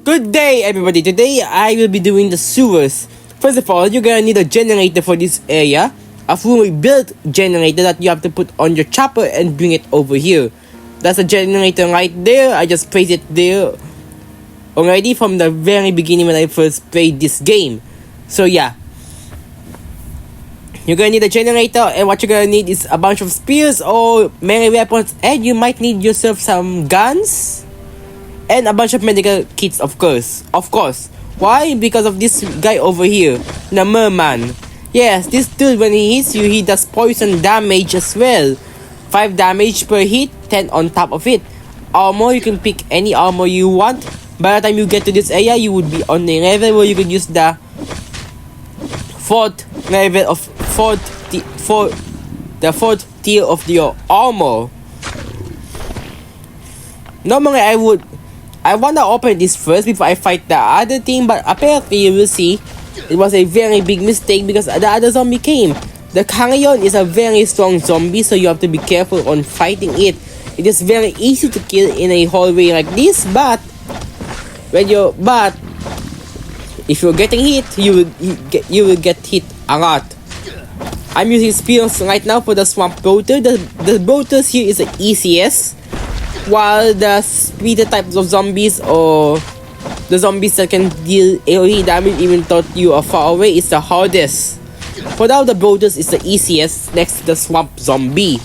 Good day, everybody. Today I will be doing the sewers. First of all, you're gonna need a generator for this area. A fully built generator that you have to put on your chopper and bring it over here. That's a generator right there. I just placed it there already from the very beginning when I first played this game. So yeah. You're gonna need a generator, and what you're gonna need is a bunch of spears or melee weapons, and you might need yourself some guns and a bunch of medical kits, of course. Why? Because of this guy over here, the merman. Yes, this dude, when he hits you, he does poison damage as well. 5 damage per hit, 10 on top of it. Armor, you can pick any armor you want. By the time you get to this area, you would be on the level where you could use the fourth tier of your armor. Normally I wanna open this first before I fight the other thing, but apparently you will see it was a very big mistake because the other zombie came. The Carrion is a very strong zombie, so you have to be careful on fighting it. It is very easy to kill in a hallway like this, but if you're getting hit, you will get hit a lot. I'm using spears right now for the swamp bloater. The bloaters here is the easiest, while the speeder types of zombies or the zombies that can deal AoE damage even though you are far away is the hardest. For now, the bloaters is the easiest next to the swamp zombie.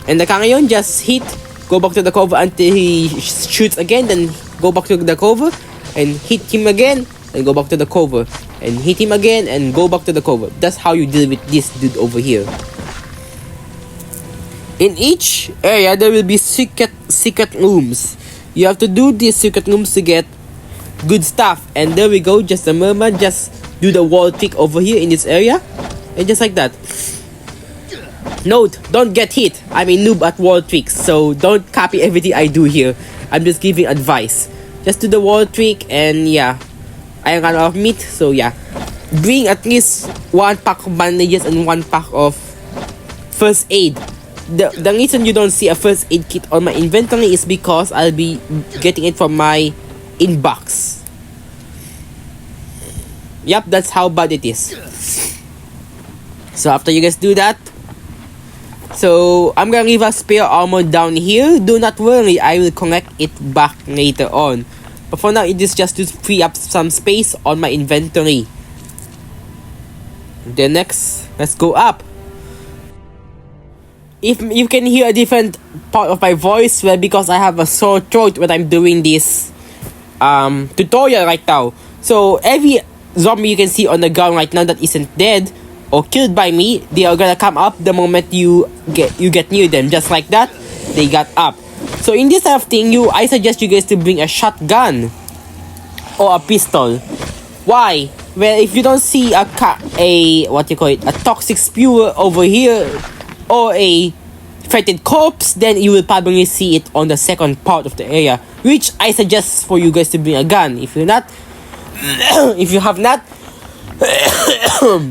And the Carrion just hit, go back to the cover until he shoots again, then go back to the cover and hit him again and go back to the cover and hit him again and go back to the cover. That's how you deal with this dude over here. In each area there will be secret rooms. You have to do these secret rooms to get good stuff. And there we go, just a merman, just do the wall trick over here in this area. And just like that. Note, don't get hit. I'm a noob at wall tricks, so don't copy everything I do here. I'm just giving advice. Just do the wall trick, and yeah. I ran out of meat, so yeah. Bring at least 1 pack of bandages and 1 pack of first aid. The reason you don't see a first aid kit on my inventory is because I'll be getting it from my inbox. Yep, that's how bad it is. So after you guys do that, so I'm gonna leave a spare armor down here. Do not worry, I will collect it back later on. But for now, it is just to free up some space on my inventory. Then next, let's go up. If you can hear a different part of my voice, well, because I have a sore throat when I'm doing this tutorial right now. So every zombie you can see on the ground right now that isn't dead or killed by me, they are gonna come up the moment you get near them. Just like that, they got up. So in this type of thing, I suggest you guys to bring a shotgun or a pistol. Why? Well, if you don't see a toxic spewer over here or a infected corpse, then you will probably see it on the second part of the area, which I suggest for you guys to bring a gun. If you have not,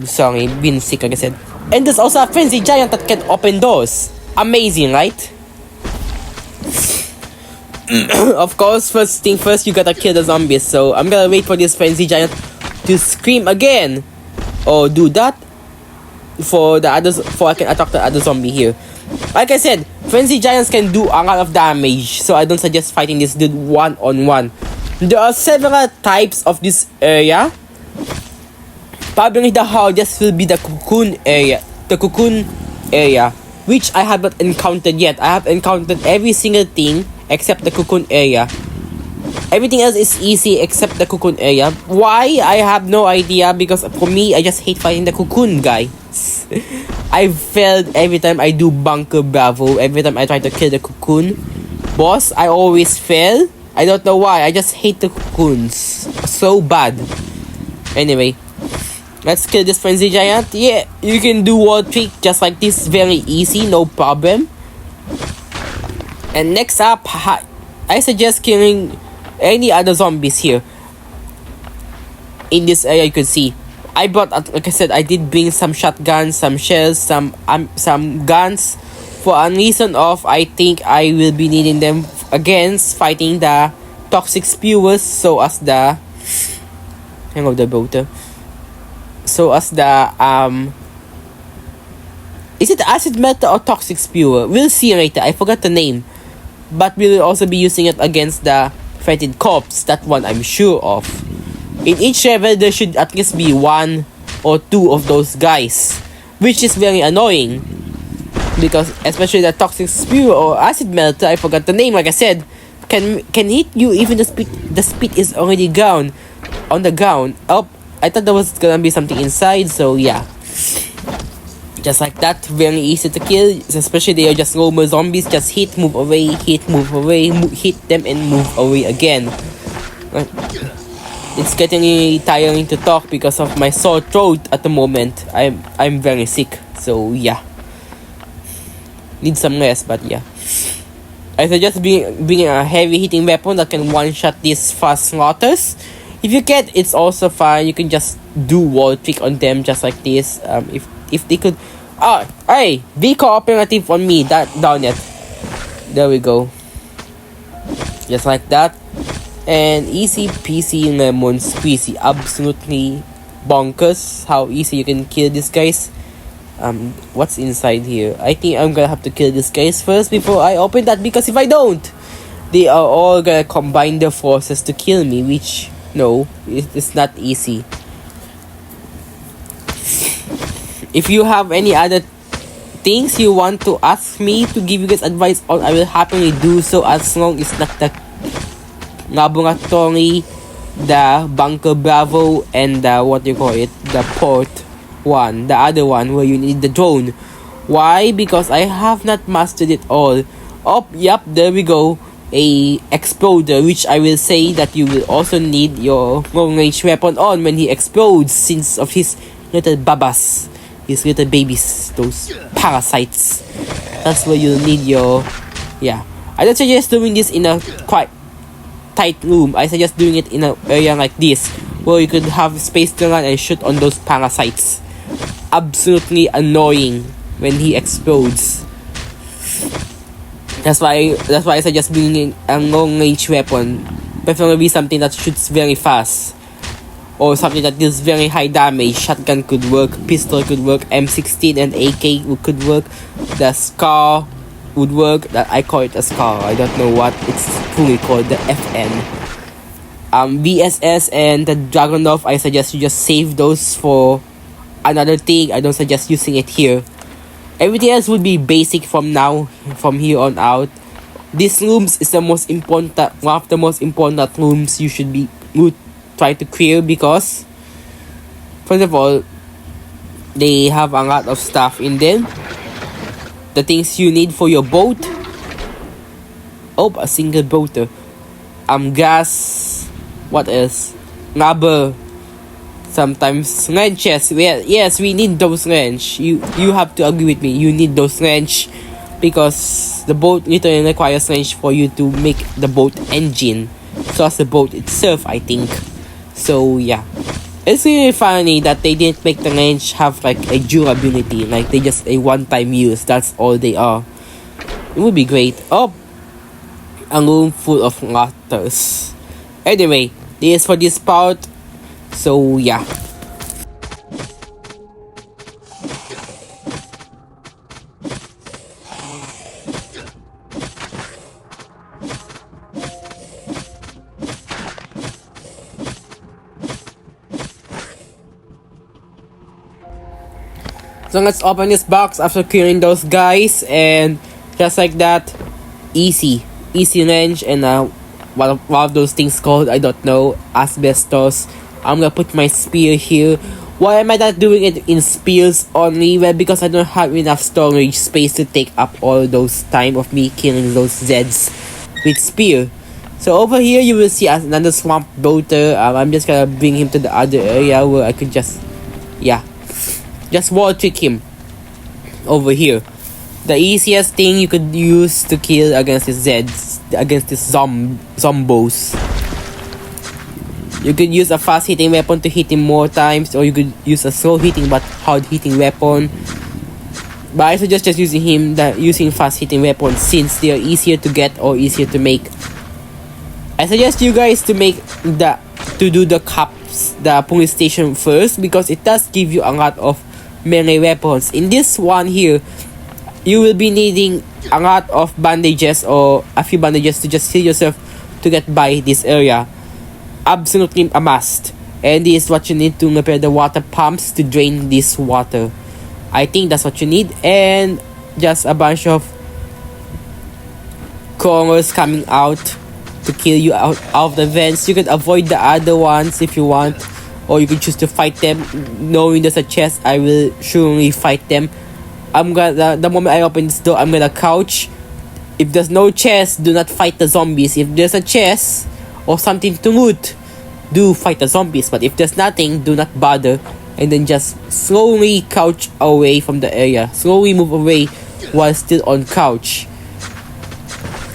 sorry, been sick like I said. And there's also a frenzy giant that can open doors. Amazing, right? Of course, first thing first, you gotta kill the zombies. So I'm gonna wait for this frenzy giant to scream again, or do that for I can attack the other zombie here. Like I said, frenzy giants can do a lot of damage, so I don't suggest fighting this dude one-on-one. There are several types of this area. Probably the hardest will be the cocoon area, which I haven't encountered yet. I have encountered every single thing except the cocoon area. Everything else is easy except the cocoon area. Why? I have no idea, because for me, I just hate fighting the cocoon guy. I failed every time I do Bunker Bravo. Every time I try to kill the cocoon boss, I always fail. I don't know why. I just hate the cocoons so bad. Anyway, let's kill this frenzy giant. Yeah, you can do wall trick just like this, very easy, no problem. And next up, I suggest killing any other zombies here. In this area, you can see I brought, like I said, I did bring some shotguns, some shells, some guns. For a reason of, I think I will be needing them against fighting the toxic spewers, so as the hang of the boater. So as the is it acid melter or toxic spewer? We'll see later. I forgot the name. But we will also be using it against the fetid corpse. That one I'm sure of. In each level, there should at least be 1 or 2 of those guys, which is very annoying. Because especially the toxic spewer or acid melter, I forgot the name. Like I said, can hit you even the speed is already down on the ground. Oh, I thought there was gonna be something inside. So yeah. Just like that, very easy to kill, especially they are just normal zombies. Just hit, move away, hit, move away, hit them and move away again. It's getting really tiring to talk because of my sore throat at the moment. I'm very sick, so yeah. Need some rest, but yeah. I suggest bringing a heavy hitting weapon that can one-shot these fast slaughters. If you can't, it's also fine. You can just do wall trick on them just like this. If they could... hey! Be cooperative on me. Down it. There we go. Just like that. And easy peasy lemon squeezy. Absolutely bonkers how easy you can kill these guys. What's inside here? I think I'm gonna have to kill these guys first before I open that, because if I don't, they are all gonna combine their forces to kill me, which... no, it's not easy. If you have any other things you want to ask me to give you guys advice on, I will happily do so, as long as not the laboratory, the bunker bravo, and the the port one, the other one where you need the drone. Why? Because I have not mastered it all. Oh, yep, there we go. A exploder, which I will say that you will also need your long range weapon on when he explodes, since of his little babas, his little babies, those parasites. That's where you'll need your... yeah. I don't suggest doing this in a quite tight room. I suggest doing it in an area like this, where you could have space to run and shoot on those parasites. Absolutely annoying when he explodes. That's why I suggest bringing a long range weapon. Preferably something that shoots very fast, or something that deals very high damage. Shotgun could work, pistol could work, M16 and AK could work. The SCAR would work. That I call it a SCAR. I don't know what it's fully called. The FN. VSS and the Dragunov, I suggest you just save those for another thing. I don't suggest using it here. Everything else would be basic from here on out. These rooms is the most important, one of the most important rooms you would try to clear, because first of all, they have a lot of stuff in them. The things you need for your boat. Oh, a single boater. Gas. What else? Rubber. Sometimes wrenches. Yes, we need those wrench. You have to agree with me. You need those wrench, because the boat literally requires wrench for you to make the boat engine, so as the boat itself, I think. So yeah, it's really funny that they didn't make the wrench have like a durability, like they just a one-time use. That's all they are. It would be great. Oh, a room full of ladders. Anyway, this is for this part. So yeah. So let's open this box after clearing those guys, and just like that, easy range, and one of those things called, I don't know, asbestos. I'm gonna put my spear here. Why am I not doing it in spears only? Well, because I don't have enough storage space to take up all those time of me killing those Zeds with spear. So over here you will see another swamp boater. I'm just gonna bring him to the other area where I could just wall trick him over here. The easiest thing you could use to kill against these Zeds, against these zombos. You could use a fast hitting weapon to hit him more times, or you could use a slow hitting but hard hitting weapon. But I suggest just using fast hitting weapons, since they are easier to get or easier to make. I suggest you guys to do the cops, the police station first, because it does give you a lot of melee weapons. In this one here, you will be needing a lot of bandages or a few bandages to just heal yourself to get by this area. Absolutely a must. And this is what you need to repair the water pumps to drain this water. I think that's what you need. And just a bunch of crawlers coming out to kill you out of the vents. You can avoid the other ones if you want, or you can choose to fight them. Knowing there's a chest, I will surely fight them. The moment I open this door, I'm gonna crouch. If there's no chest, do not fight the zombies. If there's a chest or something to loot, do fight the zombies. But if there's nothing, do not bother, and then just slowly crouch away from the area. Slowly move away while still on couch.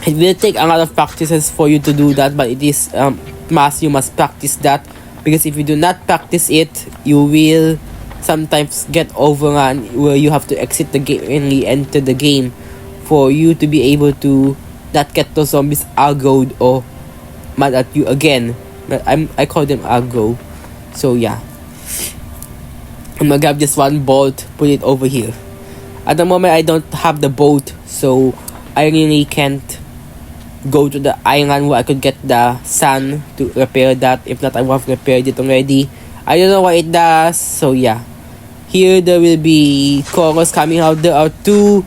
It will take a lot of practices for you to do that, but it is you must practice that, because if you do not practice it, you will sometimes get overrun where you have to exit the game and re-enter the game for you to be able to not get those zombies aggroed or mad at you again. But I call them aggro. So yeah, I'm gonna grab this one bolt, put it over here. At the moment I don't have the bolt, so I really can't go to the island where I could get the sand to repair that. If not, I would have repaired it already. I don't know what it does. So yeah, here there will be crawlers coming out. There are two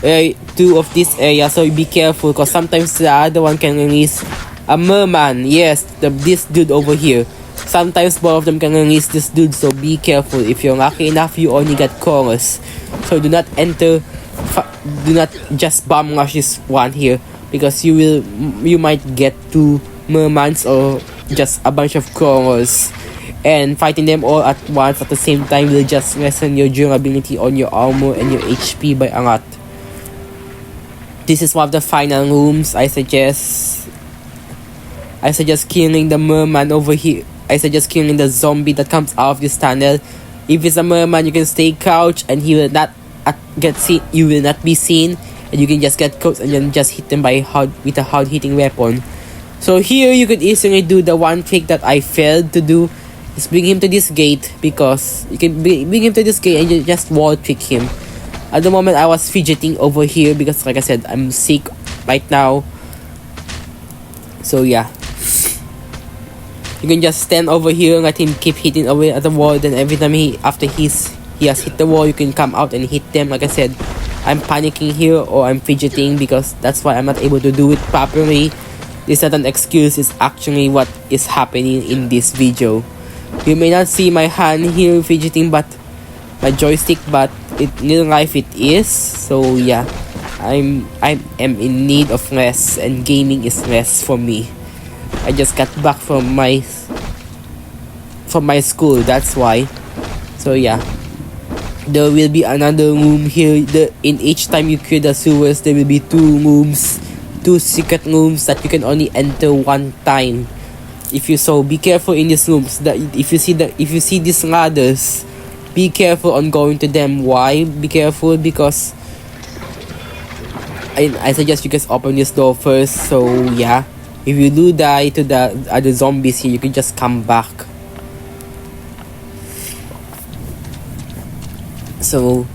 of this area, so be careful, because sometimes the other one can release a merman. Yes, this dude over here. Sometimes both of them can release this dude, so be careful. If you're lucky enough, you only get crawlers, so do not just bomb rush this one here, because you might get two mermans or just a bunch of crawlers, and fighting them all at once at the same time will just lessen your durability on your armor and your HP by a lot. This is one of the final rooms. I suggest killing the merman over here. I suggest killing the zombie that comes out of this tunnel. If it's a merman, you can stay crouched and he will not get seen. You will not be seen, and you can just get close and then just hit them with a hard hitting weapon. So here you could easily do the one trick that I failed to do, is bring him to this gate, because you can bring him to this gate and you just wall trick him. At the moment I was fidgeting over here because, like I said, I'm sick right now. So yeah, you can just stand over here and let him keep hitting away at the wall. Then every time he has hit the wall, you can come out and hit them. Like I said, I'm panicking here or I'm fidgeting because that's why I'm not able to do it properly. This is not an excuse, it's actually what is happening in this video. You may not see my hand here fidgeting, but my joystick, but in real life it is. So yeah, I am in need of rest, and gaming is rest for me. I just got back from my school, that's why. So yeah, there will be another room here. In each time you clear the sewers, there will be two secret rooms that you can only enter one time. Be careful in these rooms. If you see these ladders, be careful on going to them. Why be careful? Because I suggest you guys open this door first. So yeah, if you do die to the other zombies here, you can just come back. So,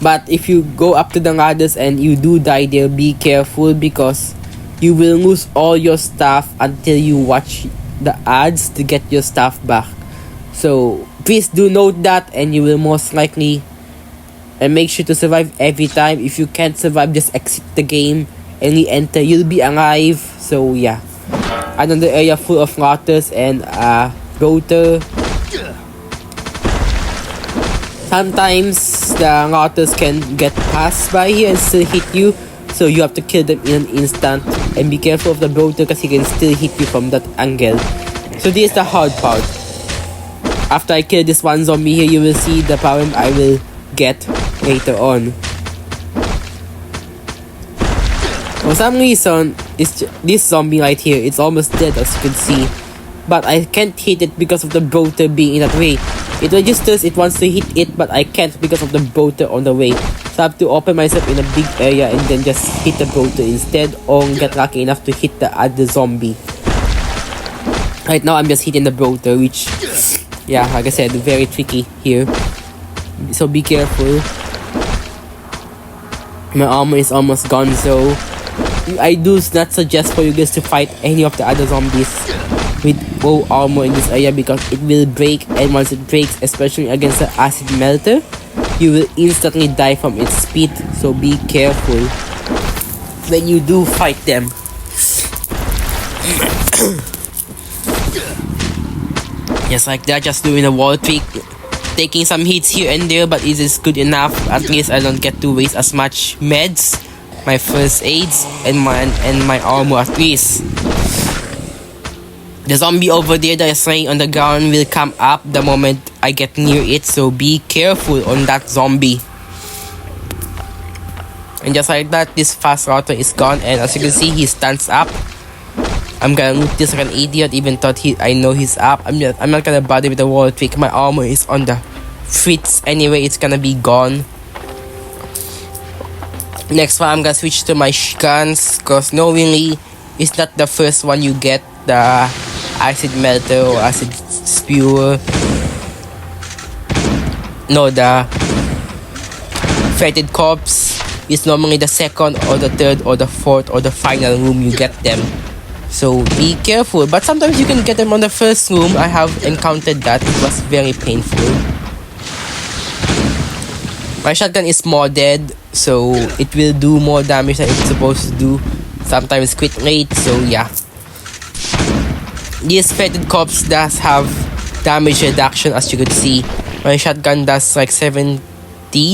but if you go up to the ladders and you do die there, be careful, because you will lose all your stuff until you watch the ads to get your stuff back. So please do note that, and you will most likely, and make sure to survive every time. If you can't survive, just exit the game and re-enter. You'll be alive. So yeah, another area full of rotters and rotor. Sometimes the rotters can get passed by here and still hit you, so you have to kill them in an instant. And be careful of the rotor, because he can still hit you from that angle. So this is the hard part. After I kill this one zombie here, you will see the problem I will get later on. For some reason, this zombie right here, it's almost dead, as you can see. But I can't hit it because of the rotor being in that way. It registers it wants to hit it, but I can't because of the rotor on the way. So I have to open myself in a big area and then just hit the rotor instead, or get lucky enough to hit the other zombie. Right now I'm just hitting the bloater, which, yeah, like I said, very tricky here. So be careful. My armor is almost gone, so I do not suggest for you guys to fight any of the other zombies with low armor in this area, because it will break, and once it breaks, especially against the acid melter, you will instantly die from its speed. So be careful when you do fight them. Just like that, just doing a wall trick, taking some hits here and there, but it is good enough. At least I don't get to waste as much meds, my first aids, and my armor at least. The zombie over there that is laying on the ground will come up the moment I get near it, so be careful on that zombie. And just like that, this fast router is gone, and as you can see, he stands up. I'm gonna loot this like an idiot, even thought I know he's up. I'm not gonna bother with the wall trick. My armor is on the fritz anyway, it's gonna be gone. Next one, I'm gonna switch to my guns, cause knowingly, it's not the first one you get, the acid melter or acid spewer. No, the fetid corpse is normally the second or the third or the fourth or the final room you get them. So be careful, but sometimes you can get them on the first room. I have encountered that. It was very painful. My shotgun is modded, so it will do more damage than it's supposed to do. Sometimes quit late, so yeah. This fetid corpse does have damage reduction, as you could see. My shotgun does like 70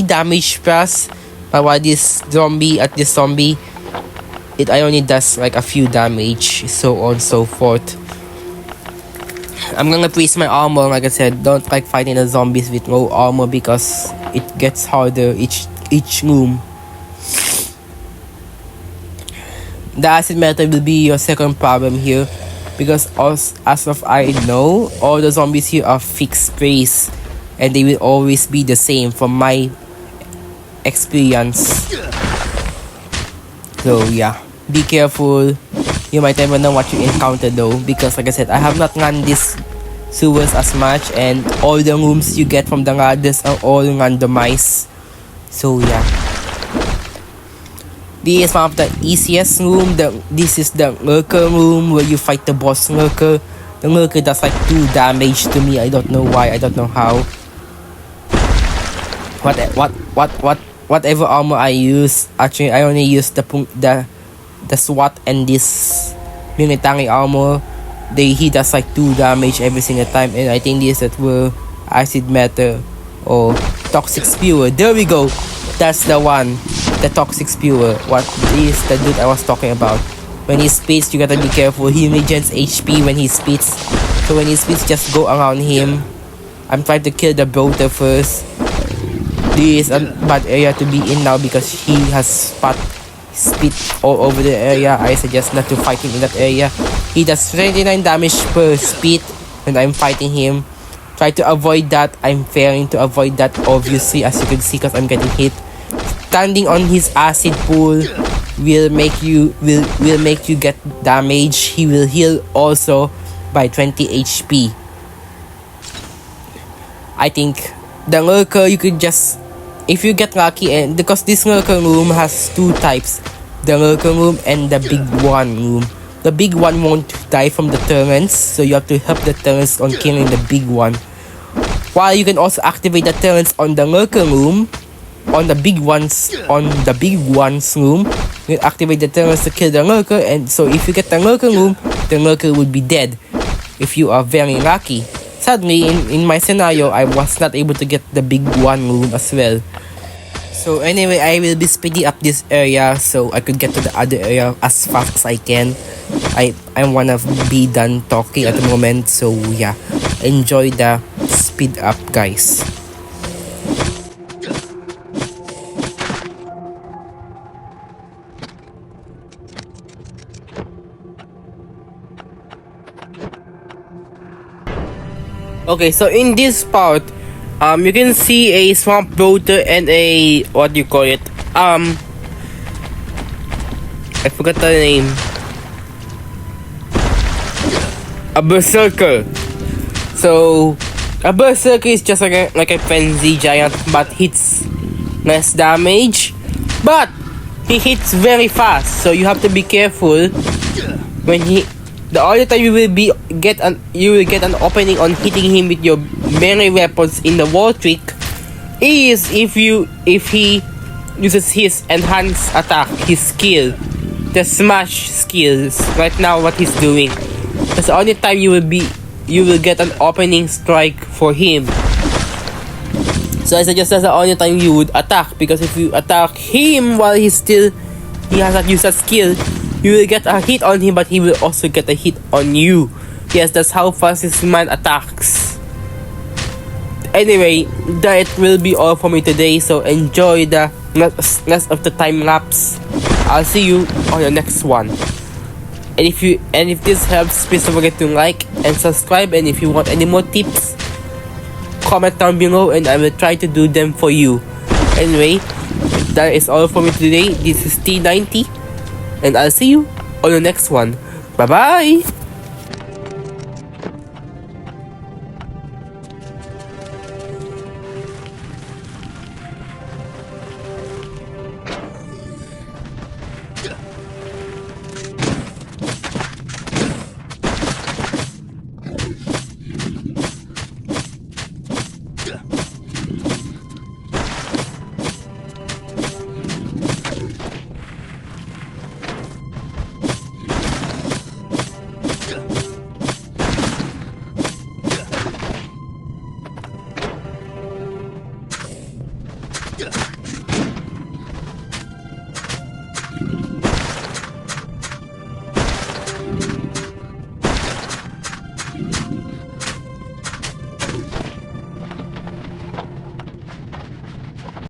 damage plus, but while this zombie, it only does like a few damage, so on so forth. I'm gonna place my armor. Like I said, don't like fighting the zombies with low armor, because it gets harder each room. The acid melter will be your second problem here, because as of I know, all the zombies here are fixed base, and they will always be the same from my experience. So yeah, be careful. You might never know what you encounter though, because like I said, I have not run this sewers as much, and all the rooms you get from the ladders are all randomized. So yeah, this is one of the easiest room. This is the lurker room, where you fight the boss lurker. The lurker does like 2 damage to me. I don't know why, I don't know how. Whatever armor I use, actually I only use the SWAT and this military armor. He does like 2 damage every single time, and I think these that were acid melter or toxic spewer. There we go, that's the one, the toxic spewer. What is the dude I was talking about? When he spits, you gotta be careful. He regens HP when he spits, so when he spits, just go around him. I'm trying to kill the bloater first. This is a bad area to be in now, because he has spit all over the area. I suggest not to fight him in that area. He does 29 damage per spit when I'm fighting him. Try to avoid that. I'm failing to avoid that, obviously, as you can see, because I'm getting hit. Standing on his acid pool will make you get damage. He will heal also by 20 HP. I think the lurker, you could just, if you get lucky, and because this lurker room has 2 types, the lurker room and the big one room. The big one won't die from the turrets, so you have to help the turrets on killing the big one. While you can also activate the turrets on the lurker room, on the big one's room, you activate the turrets to kill the lurker, and so if you get the lurker room, the lurker would be dead if you are very lucky. Sadly, in my scenario, I was not able to get the big one room as well. So anyway, I will be speeding up this area so I could get to the other area as fast as I can. I wanna be done talking at the moment, so yeah, enjoy the speed up, guys. Okay, so in this part, you can see a swamp bloater and a, what do you call it? I forgot the name. a berserker. So a berserker is just like a frenzy giant, but hits less damage, but he hits very fast. So you have to be careful when the only time you will get an opening on hitting him with your melee weapons in the wall trick is if he uses his enhanced attack, his skill, the smash skills. Right now, what he's doing. That's the only time you will get an opening strike for him. So I suggest that's the only time you would attack, because if you attack him while he has not used that skill, you will get a hit on him, but he will also get a hit on you. Yes, that's how fast this man attacks. Anyway, that will be all for me today, so enjoy the rest of the time lapse. I'll see you on the next one. And if this helps, please don't forget to like and subscribe, and if you want any more tips, comment down below and I will try to do them for you. Anyway, that is all for me today. This is T90, and I'll see you on the next one. Bye bye.